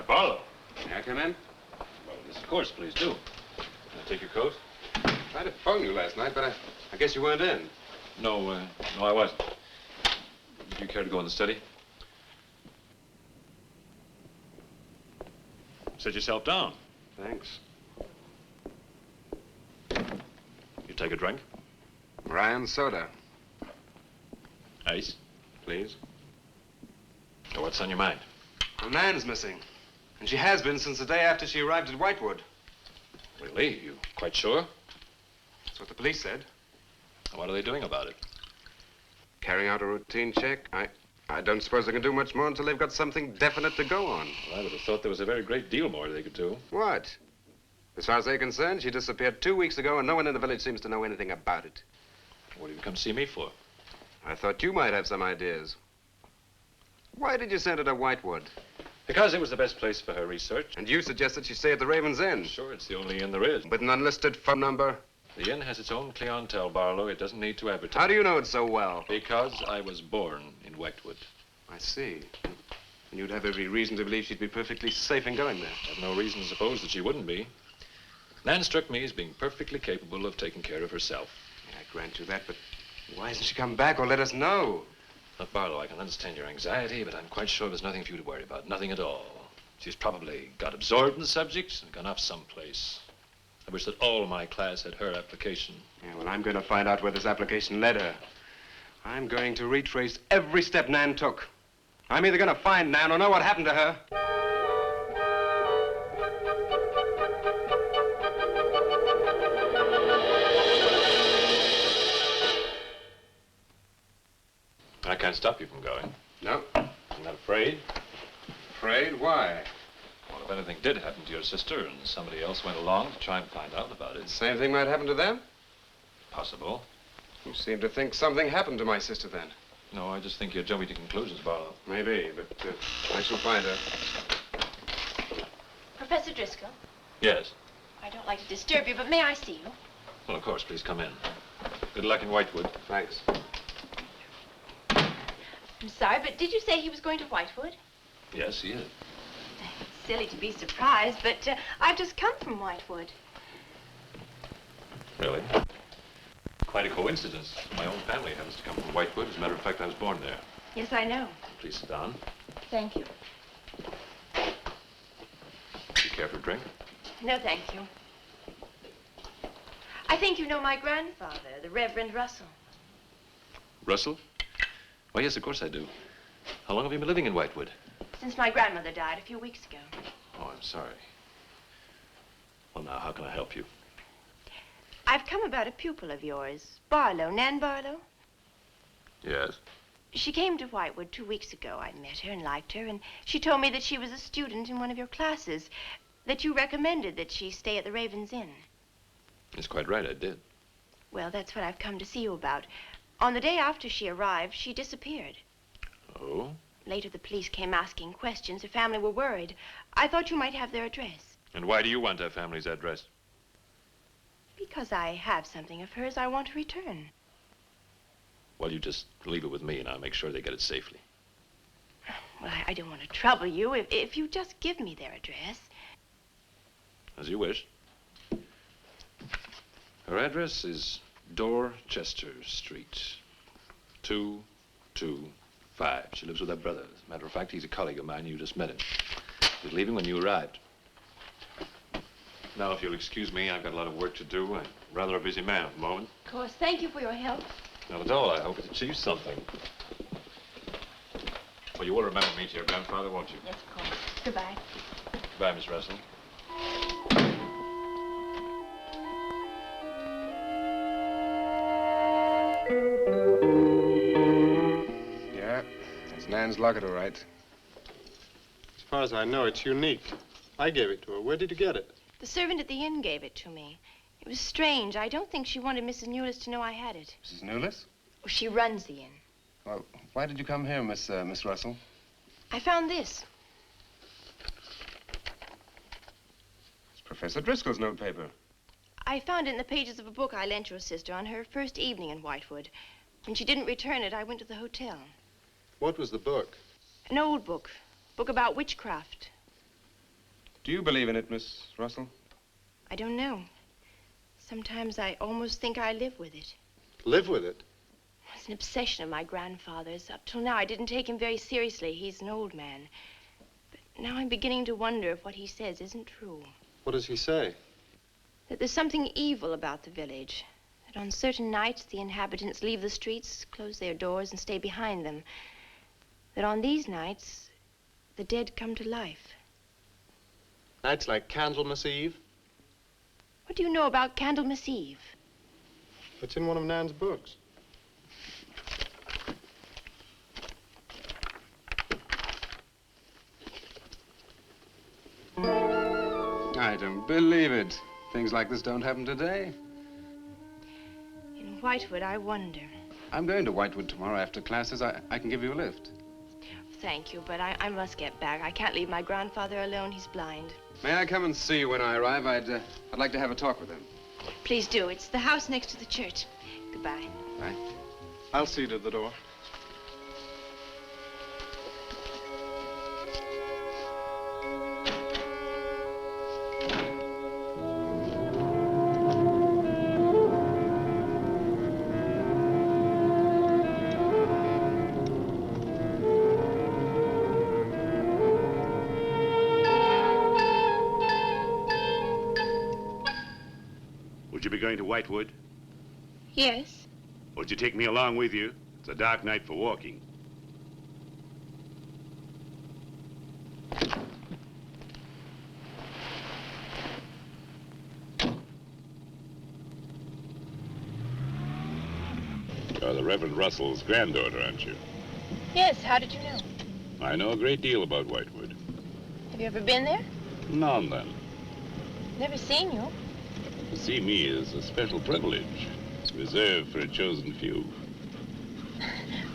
Barlow. May I come in? Well, yes, of course, please do. Can I take your coat? I tried to phone you last night, but I guess you weren't in. No, no, I wasn't. Do you care to go in the study? Sit yourself down. Thanks. You take a drink? Ryan soda. Ice? Please. So what's on your mind? Well, Nan's missing. And she has been since the day after she arrived at Whitewood. Really? You quite sure? That's what the police said. What are they doing about it? Carrying out a routine check. I don't suppose they can do much more until they've got something definite to go on. Well, I would have thought there was a very great deal more they could do. What? As far as they're concerned, she disappeared 2 weeks ago, and no one in the village seems to know anything about it. What have you come to see me for? I thought you might have some ideas. Why did you send her to Whitewood? Because it was the best place for her research. And you suggested she stay at the Raven's Inn. Sure, it's the only inn there is. With an unlisted phone number? The inn has its own clientele, Barlow. It doesn't need to advertise. How do you know it so well? Because I was born in Whitewood. I see. And you'd have every reason to believe she'd be perfectly safe in going there. I have no reason to suppose that she wouldn't be. Nan struck me as being perfectly capable of taking care of herself. Yeah, I grant you that, but why hasn't she come back or let us know? Look, Barlow, I can understand your anxiety, but I'm quite sure there's nothing for you to worry about. Nothing at all. She's probably got absorbed in the subject and gone off someplace. I wish that all my class had her application. Yeah, well, I'm going to find out where this application led her. I'm going to retrace every step Nan took. I'm either going to find Nan or know what happened to her. I can't stop you from going. No. I'm not afraid. Afraid? Why? Well, if anything did happen to your sister and somebody else went along to try and find out about it. Same thing might happen to them? Possible. You seem to think something happened to my sister then. No, I just think you're jumping to conclusions, Barlow. Maybe, but I shall find her. Professor Driscoll, Yes. I don't like to disturb you, but may I see you? Well, of course, please come in. Good luck in Whitewood. Thanks. I'm sorry, but did you say he was going to Whitewood? Yes, he is. It's silly to be surprised, but I've just come from Whitewood. Really? Quite a coincidence. My own family happens to come from Whitewood. As a matter of fact, I was born there. Yes, I know. Please sit down. Thank you. Do you care for a drink? No, thank you. I think you know my grandfather, the Reverend Russell. Russell? Why, yes, of course I do. How long have you been living in Whitewood? Since my grandmother died a few weeks ago. Oh, I'm sorry. Well, now, how can I help you? I've come about a pupil of yours, Barlow, Nan Barlow. Yes? She came to Whitewood 2 weeks ago. I met her and liked her, and she told me that she was a student in one of your classes, that you recommended that she stay at the Raven's Inn. It's quite right, I did. Well, that's what I've come to see you about. On the day after she arrived, she disappeared. Oh? Later, the police came asking questions. Her family were worried. I thought you might have their address. And why do you want her family's address? Because I have something of hers I want to return. Well, you just leave it with me, and I'll make sure they get it safely. Well, I don't want to trouble you. If you just give me their address. As you wish. Her address is Dorchester Street, 225. She lives with her brother. As a matter of fact, he's a colleague of mine. You just met him. He was leaving when you arrived. Now, if you'll excuse me, I've got a lot of work to do. I'm rather a busy man at the moment. Of course, thank you for your help. Not at all. I hope it achieves something. Well, you will remember me to your grandfather, won't you? Yes, of course. Goodbye. Goodbye, Miss Russell. Yeah, that's Nan's locket, all right. As far as I know, it's unique. I gave it to her. Where did you get it? The servant at the inn gave it to me. It was strange. I don't think she wanted Mrs. Newless to know I had it. Mrs. Newless? Well, she runs the inn. Well, why did you come here, Miss Russell? I found this. It's Professor Driscoll's notepaper. I found it in the pages of a book I lent your sister on her first evening in Whitewood. When she didn't return it, I went to the hotel. What was the book? An old book. Book about witchcraft. Do you believe in it, Miss Russell? I don't know. Sometimes I almost think I live with it. Live with it? It's an obsession of my grandfather's. Up till now, I didn't take him very seriously. He's an old man. But now I'm beginning to wonder if what he says isn't true. What does he say? That there's something evil about the village. That on certain nights, the inhabitants leave the streets, close their doors, and stay behind them. That on these nights, the dead come to life. Nights like Candlemas Eve? What do you know about Candlemas Eve? It's in one of Nan's books. I don't believe it. Things like this don't happen today. In Whitewood, I wonder. I'm going to Whitewood tomorrow after classes. I can give you a lift. Thank you, but I must get back. I can't leave my grandfather alone. He's blind. May I come and see you when I arrive? I'd like to have a talk with him. Please do. It's the house next to the church. Goodbye. Bye. I'll see you to the door. Would you be going to Whitewood? Yes. Would you take me along with you? It's a dark night for walking. You're the Reverend Russell's granddaughter, aren't you? Yes, how did you know? I know a great deal about Whitewood. Have you ever been there? Now and then. Never seen you. To see me is a special privilege, reserved for a chosen few.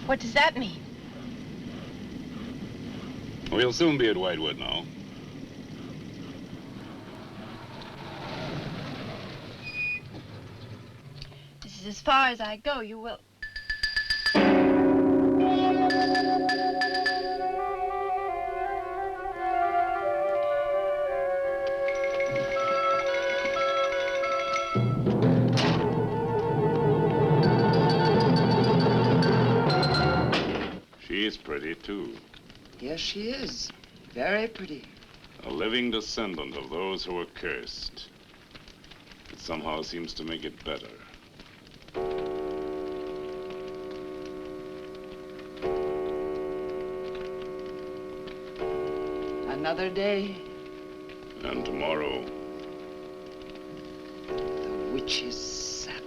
What does that mean? We'll soon be at Whitewood now. This is as far as I go. You will... She's pretty, too. Yes, she is. Very pretty. A living descendant of those who were cursed. It somehow seems to make it better. Another day. And tomorrow. The witch's Sabbath.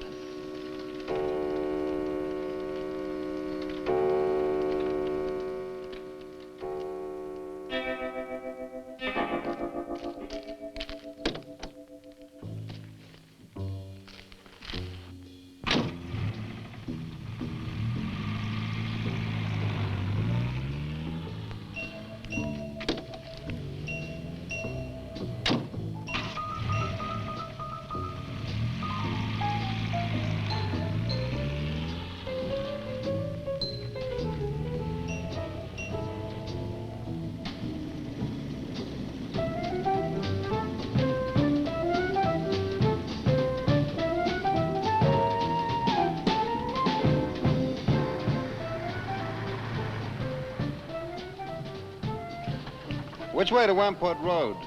Which way to Wamport Road?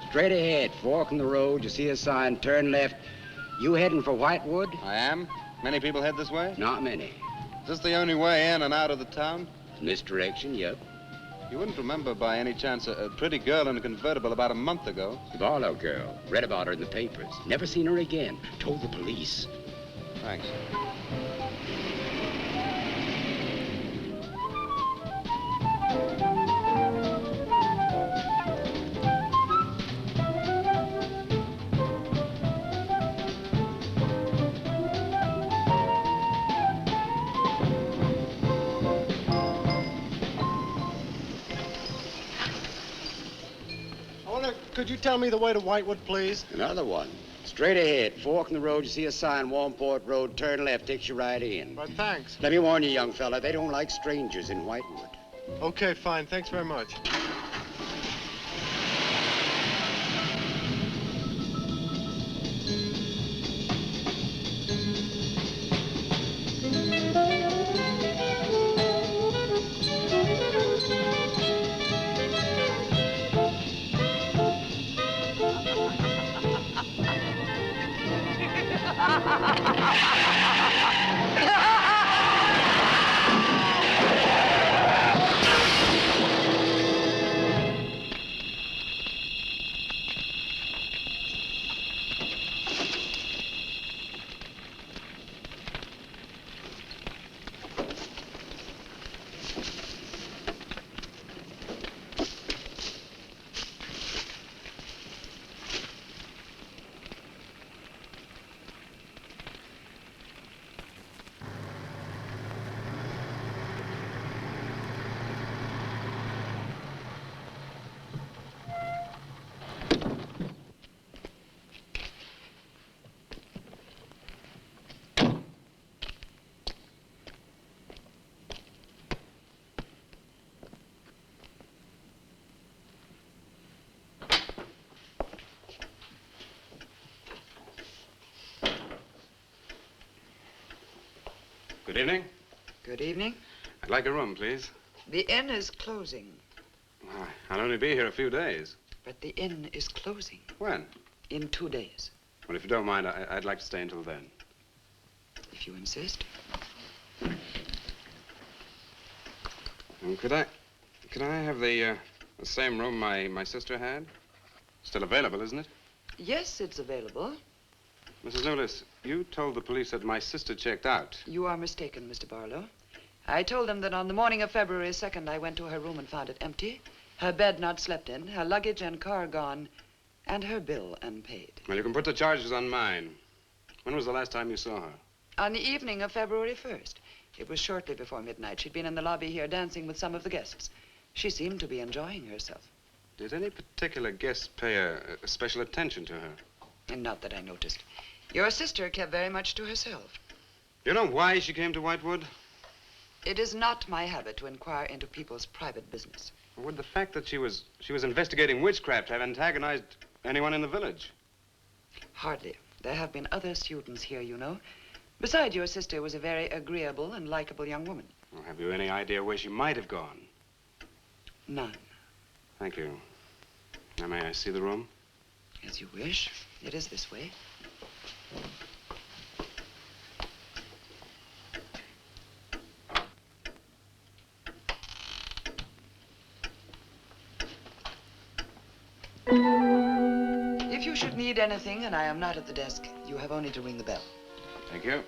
Straight ahead, fork in the road, you see a sign, turn left. You heading for Whitewood? I am. Many people head this way? Not many. Is this the only way in and out of the town? In this direction, yep. You wouldn't remember by any chance a pretty girl in a convertible about a month ago? The Barlow girl. Read about her in the papers. Never seen her again. Told the police. Thanks. Could you tell me the way to Whitewood, please? Another one. Straight ahead, fork in the road, you see a sign, Wamport Road, turn left, takes you right in. But thanks. Let me warn you, young fella, they don't like strangers in Whitewood. Okay, fine. Thanks very much. Good evening. Good evening. I'd like a room, please. The inn is closing. I'll only be here a few days. But the inn is closing. When? In 2 days. Well, if you don't mind, I'd like to stay until then. If you insist. Could I have the same room my sister had? Still available, isn't it? Yes, it's available. Mrs. Newless, you told the police that my sister checked out. You are mistaken, Mr. Barlow. I told them that on the morning of February 2nd, I went to her room and found it empty, her bed not slept in, her luggage and car gone, and her bill unpaid. Well, you can put the charges on mine. When was the last time you saw her? On the evening of February 1st. It was shortly before midnight. She'd been in the lobby here dancing with some of the guests. She seemed to be enjoying herself. Did any particular guest pay a special attention to her? And not that I noticed. Your sister kept very much to herself. You know why she came to Whitewood? It is not my habit to inquire into people's private business. Would the fact that she was investigating witchcraft have antagonized anyone in the village? Hardly. There have been other students here, you know. Besides, your sister was a very agreeable and likable young woman. Well, have you any idea where she might have gone? None. Thank you. Now, may I see the room? As you wish. It is this way. If you should need anything and I am not at the desk, you have only to ring the bell. Thank you.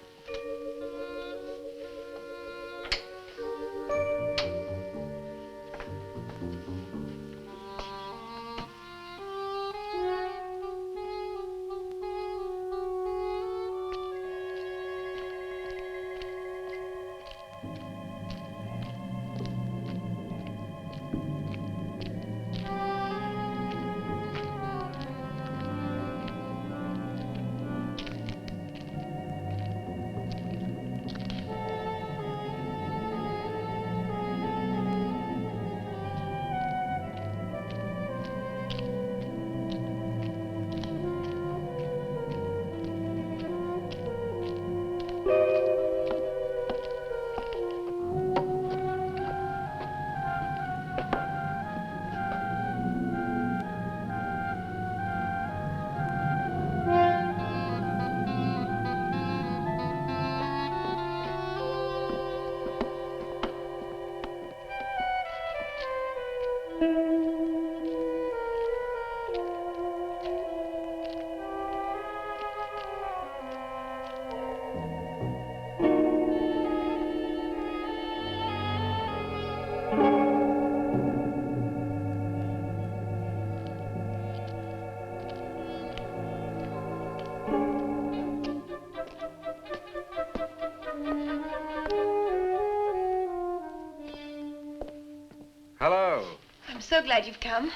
so glad you've come.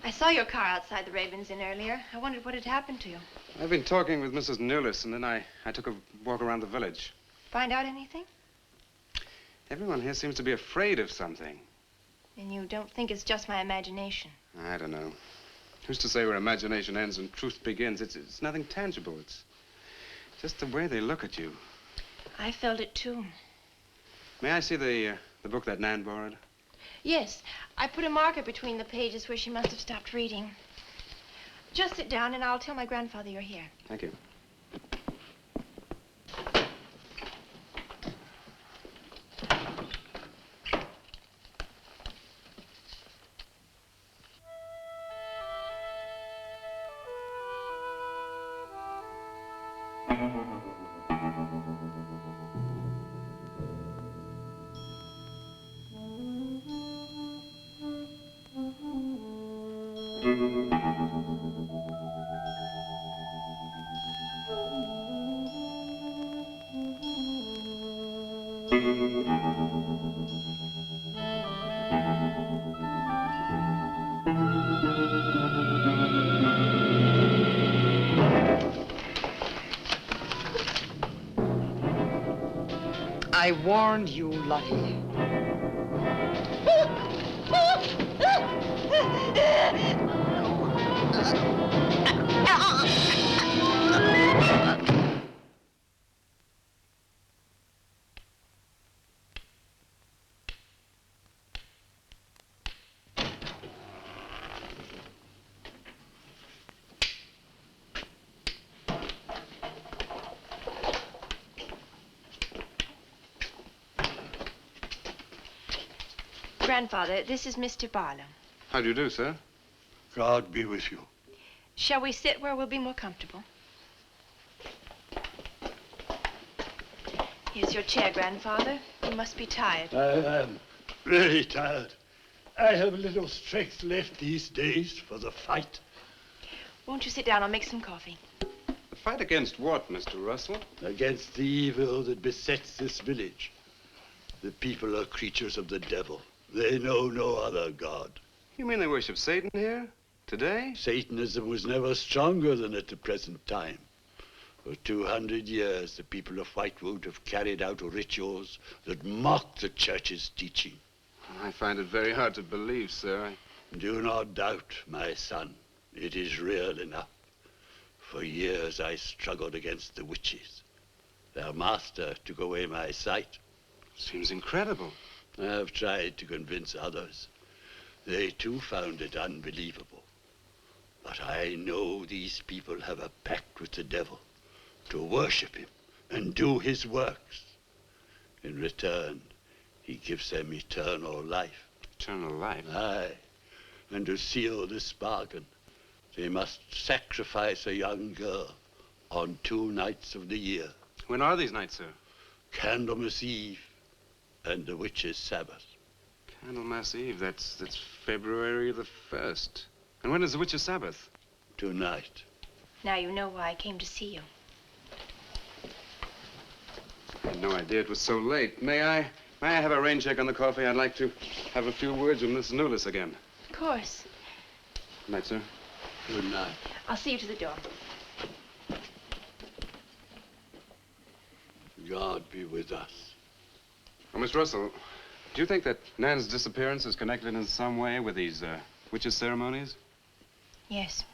I saw your car outside the Ravens Inn earlier. I wondered what had happened to you. I've been talking with Mrs. Newless, and then I took a walk around the village. Find out anything? Everyone here seems to be afraid of something. And you don't think it's just my imagination? I don't know. Who's to say where imagination ends and truth begins? It's nothing tangible. It's just the way they look at you. I felt it too. May I see the book that Nan borrowed? Yes, I put a marker between the pages where she must have stopped reading. Just sit down and I'll tell my grandfather you're here. Thank you. I warned you, Lottie. Grandfather, this is Mr. Barlow. How do you do, sir? God be with you. Shall we sit where we'll be more comfortable? Here's your chair, Grandfather. You must be tired. I am very tired. I have little strength left these days for the fight. Won't you sit down? I'll make some coffee. The fight against what, Mr. Russell? Against the evil that besets this village. The people are creatures of the devil. They know no other God. You mean they worship Satan here? Today? Satanism was never stronger than at the present time. For 200 years, the people of Whitewood have carried out rituals that mock the church's teaching. I find it very hard to believe, sir. Do not doubt, my son. It is real enough. For years, I struggled against the witches. Their master took away my sight. Seems incredible. I have tried to convince others. They too found it unbelievable. But I know these people have a pact with the devil to worship him and do his works. In return, he gives them eternal life. Eternal life? Aye. And to seal this bargain, they must sacrifice a young girl on 2 nights of the year. When are these nights, sir? Candlemas Eve and the witch's Sabbath. Candlemas Eve, that's February the 1st. And when is the witch's Sabbath? Tonight. Now you know why I came to see you. I had no idea it was so late. May I have a rain check on the coffee? I'd like to have a few words with Miss Newless again. Of course. Good night, sir. Good night. I'll see you to the door. God be with us. Well, Miss Russell, do you think that Nan's disappearance is connected in some way with these witches' ceremonies? Yes.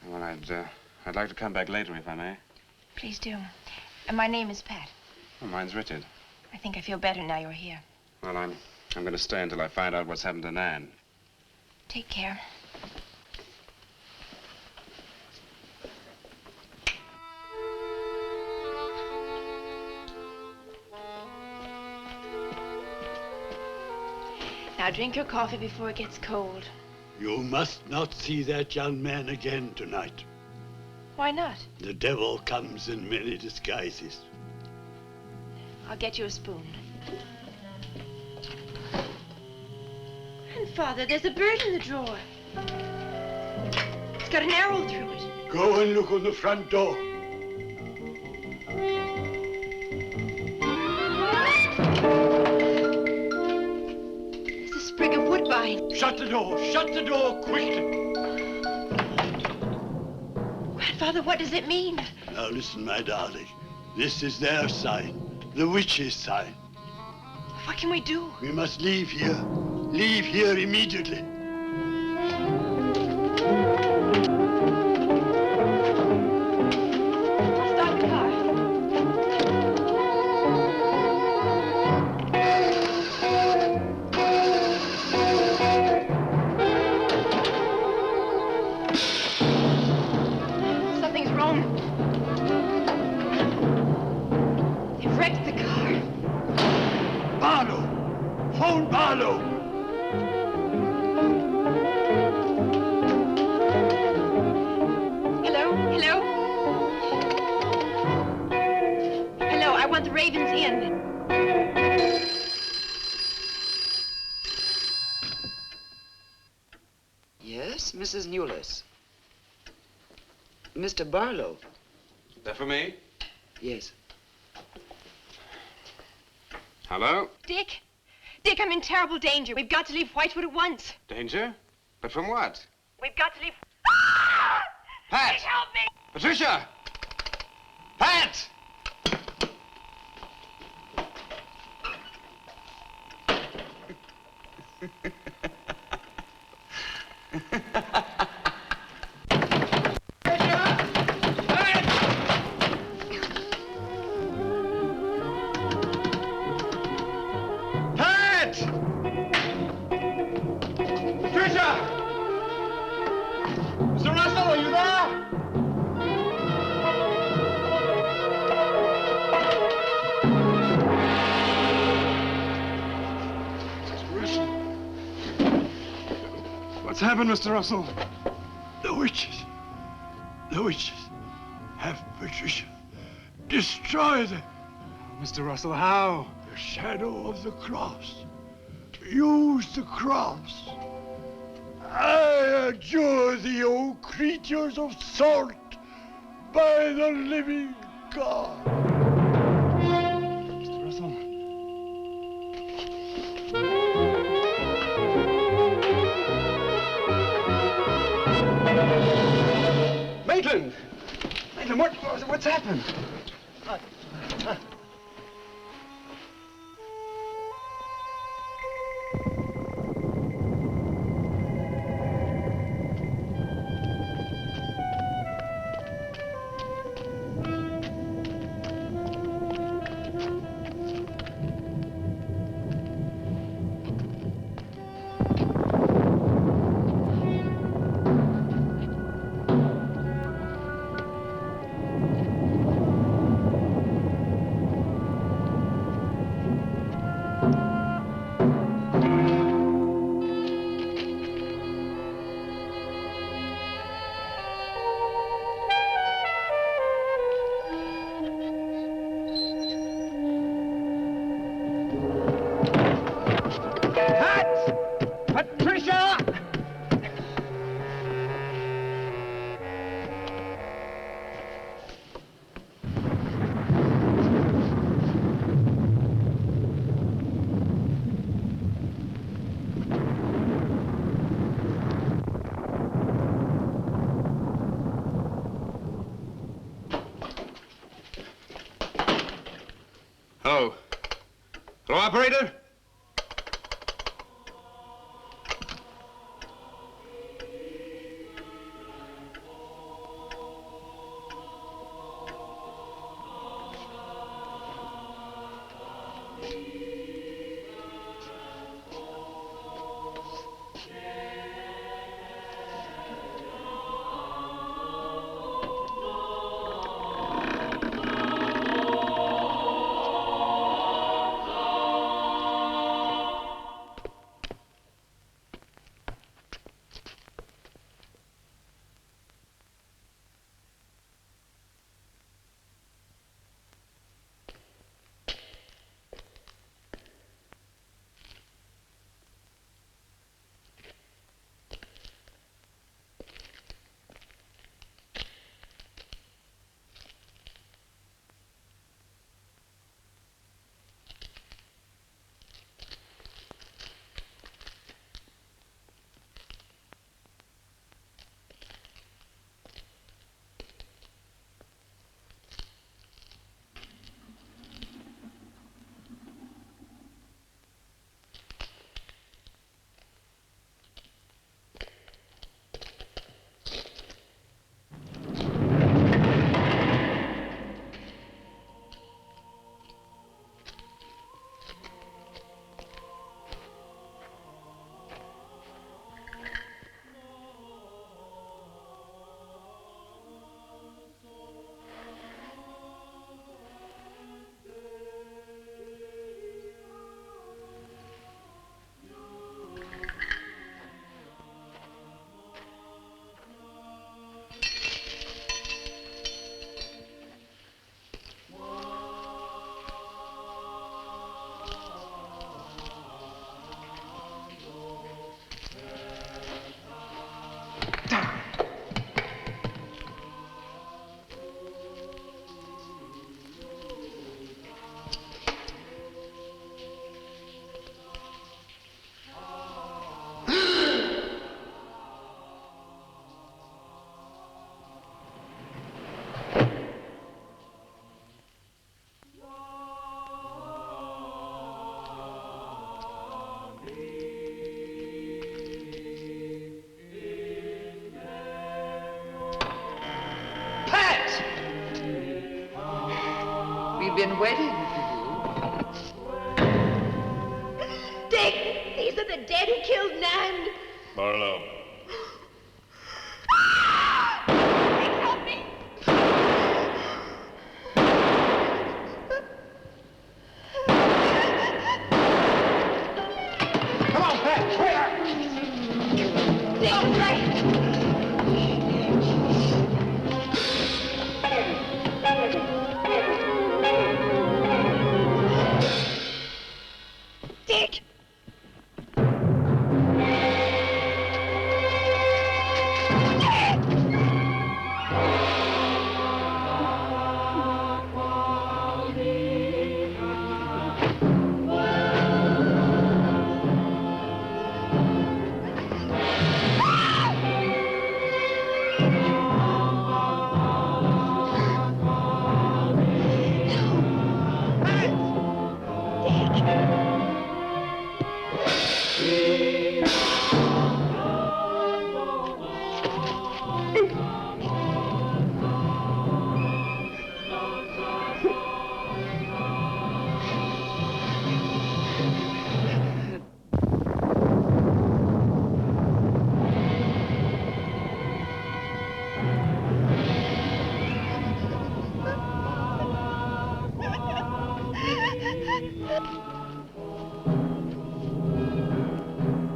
Well, I'd like to come back later, if I may. Please do. And my name is Pat. Well, mine's Richard. I think I feel better now you're here. Well, I'm going to stay until I find out what's happened to Nan. Take care. Now drink your coffee before it gets cold. You must not see that young man again tonight. Why not? The devil comes in many disguises. I'll get you a spoon. Grandfather, there's a bird in the drawer. It's got an arrow through it. Go and look on the front door. It's a sprig of wood Shut the door! Shut the door quickly! Grandfather, what does it mean? Now listen, my darling. This is their sign. The witch's sign. What can we do? We must leave here. Leave here immediately. Start the car. Something's wrong. They've wrecked the car. Barlow! Phone Barlow! Hello? Hello? Hello, I want the Ravens Inn. Yes, Mrs. Newless. Mr. Barlow. That for me? Yes. Hello? Dick? Dick, I'm in terrible danger. We've got to leave Whitewood at once. Danger? But from what? We've got to leave... Pat! Dick, help me! Patricia! Pat! Pat! Patricia! Mr. Russell, are you there? What's happened, Mr. Russell? The witches. The witches have Patricia. Destroy them. Mr. Russell, how? The shadow of the cross. Use the cross. I adjure thee, O creatures of salt, by the living God. Mr. Russell. Maitland! Maitland, what's happened? Patricia! Hello. Hello, operator? been waiting for Dick, these are the dead who killed Nan. Barlow. Dick, help me. Come on, Pat, quicker! Dick, right. Dick!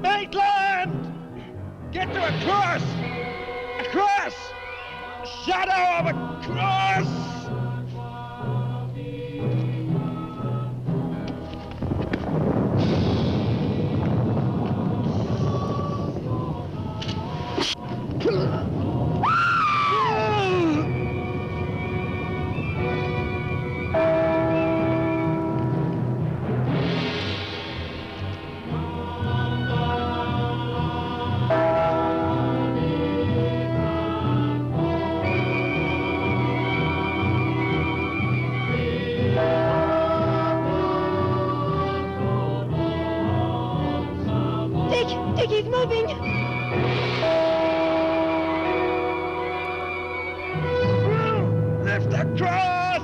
Maitland! Get to a cross! A cross! A shadow of a cross! Dick, he's moving. Lift the cross!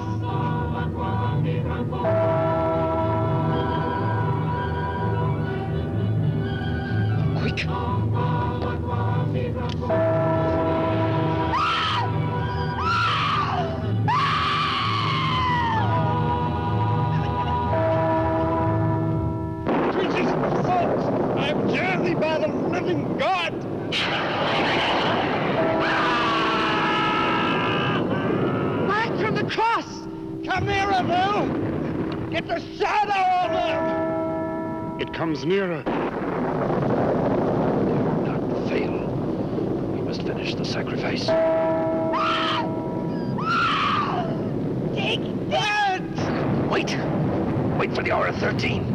Quick! Jesus, folks! I adjure thee by the living God! Back from the cross! Come nearer, Lou! Get the shadow of him! It comes nearer. Not fail. We must finish the sacrifice. Dick! Wait! Wait for the hour of 13.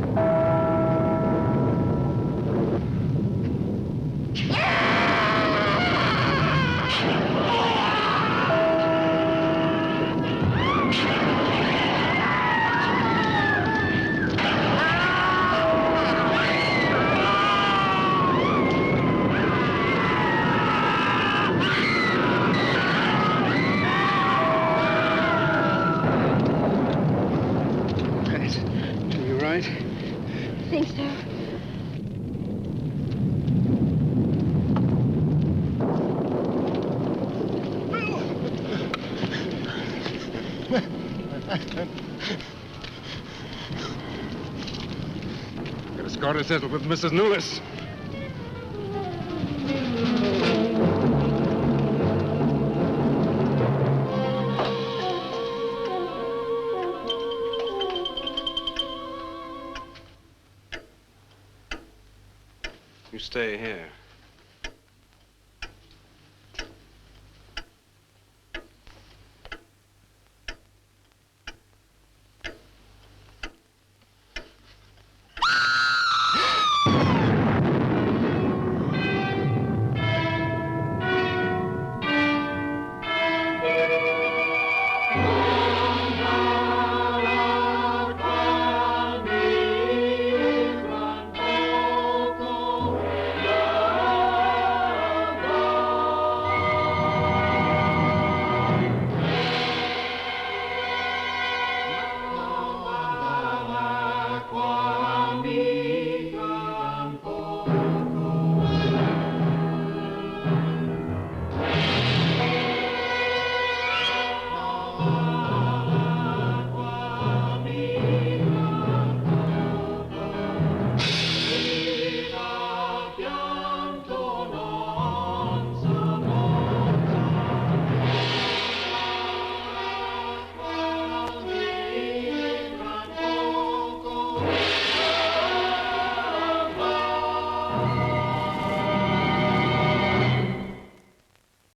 You right? I think so. Got a score to settle with Mrs. Newless. You stay here.